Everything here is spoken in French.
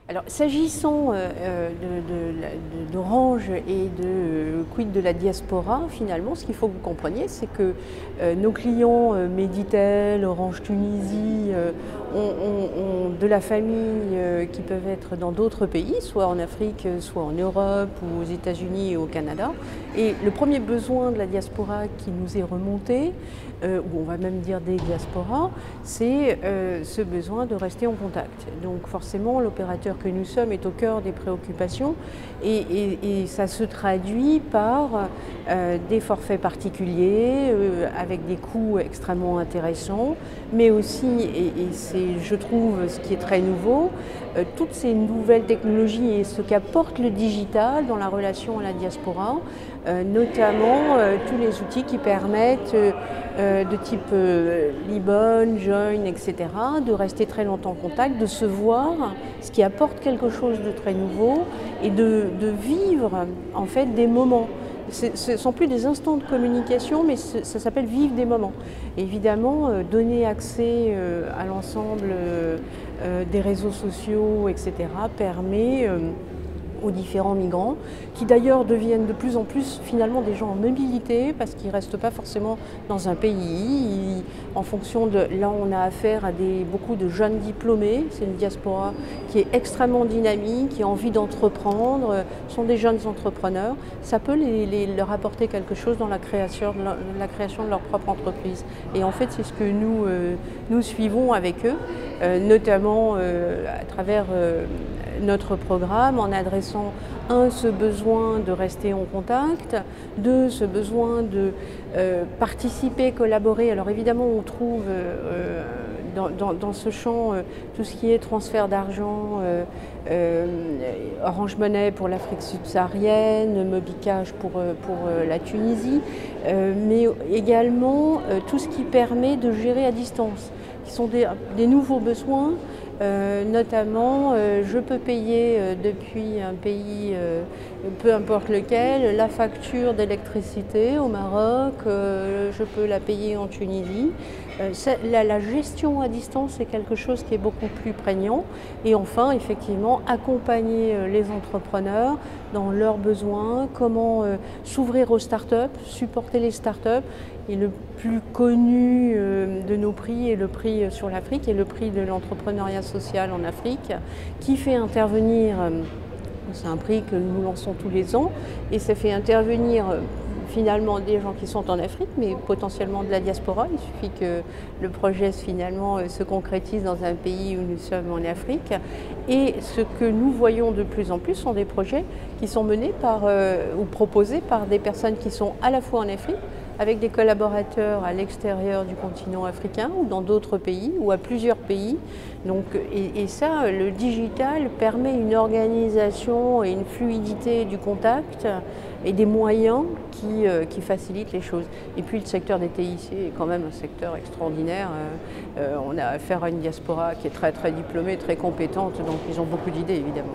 Alors, s'agissant d'Orange et de quid de la diaspora, finalement, ce qu'il faut que vous compreniez, c'est que nos clients Meditel, Orange Tunisie ont de la famille qui peuvent être dans d'autres pays, soit en Afrique, soit en Europe, ou aux États-Unis et au Canada. Et le premier besoin de la diaspora qui nous est remonté, ou on va même dire des diasporas, c'est ce besoin de rester en contact. Donc forcément, l'opérateur que nous sommes est au cœur des préoccupations et ça se traduit par des forfaits particuliers avec des coûts extrêmement intéressants, mais aussi, et c'est je trouve ce qui est très nouveau, toutes ces nouvelles technologies et ce qu'apporte le digital dans la relation à la diaspora, notamment tous les outils qui permettent de type Libon, Join, etc., de rester très longtemps en contact, de se voir, ce qui apporte quelque chose de très nouveau, et de vivre en fait des moments. Ce ne sont plus des instants de communication, mais ça s'appelle vivre des moments. Évidemment, donner accès à l'ensemble des réseaux sociaux, etc., permet aux différents migrants, qui d'ailleurs deviennent de plus en plus finalement des gens en mobilité, parce qu'ils ne restent pas forcément dans un pays. En fonction de... Là, on a affaire à beaucoup de jeunes diplômés, c'est une diaspora qui est extrêmement dynamique, qui a envie d'entreprendre, sont des jeunes entrepreneurs. Ça peut leur apporter quelque chose dans la création de leur propre entreprise. Et en fait, c'est ce que nous suivons avec eux, notamment à travers notre programme, en adressant ce besoin de rester en contact, ce besoin de participer, collaborer. Alors évidemment, on trouve dans ce champ tout ce qui est transfert d'argent, Orange Money pour l'Afrique subsaharienne, Mobicash pour la Tunisie, mais également tout ce qui permet de gérer à distance, qui sont des nouveaux besoins. Notamment, je peux payer depuis un pays, peu importe lequel, la facture d'électricité au Maroc, je peux la payer en Tunisie. La gestion à distance, c'est quelque chose qui est beaucoup plus prégnant. Et enfin, effectivement, accompagner les entrepreneurs dans leurs besoins, comment s'ouvrir aux startups, supporter les startups. Et le plus connu de nos prix est le prix sur l'Afrique et le prix de l'entrepreneuriat social en Afrique, qui fait intervenir, c'est un prix que nous lançons tous les ans, et ça fait intervenir finalement des gens qui sont en Afrique, mais potentiellement de la diaspora. Il suffit que le projet finalement se concrétise dans un pays où nous sommes en Afrique. Et ce que nous voyons de plus en plus sont des projets qui sont menés ou proposés par des personnes qui sont à la fois en Afrique, avec des collaborateurs à l'extérieur du continent africain ou dans d'autres pays ou à plusieurs pays. Donc, et ça, le digital permet une organisation et une fluidité du contact et des moyens qui facilitent les choses. Et puis le secteur des TIC est quand même un secteur extraordinaire. On a affaire à une diaspora qui est très très diplômée, très compétente, donc ils ont beaucoup d'idées évidemment.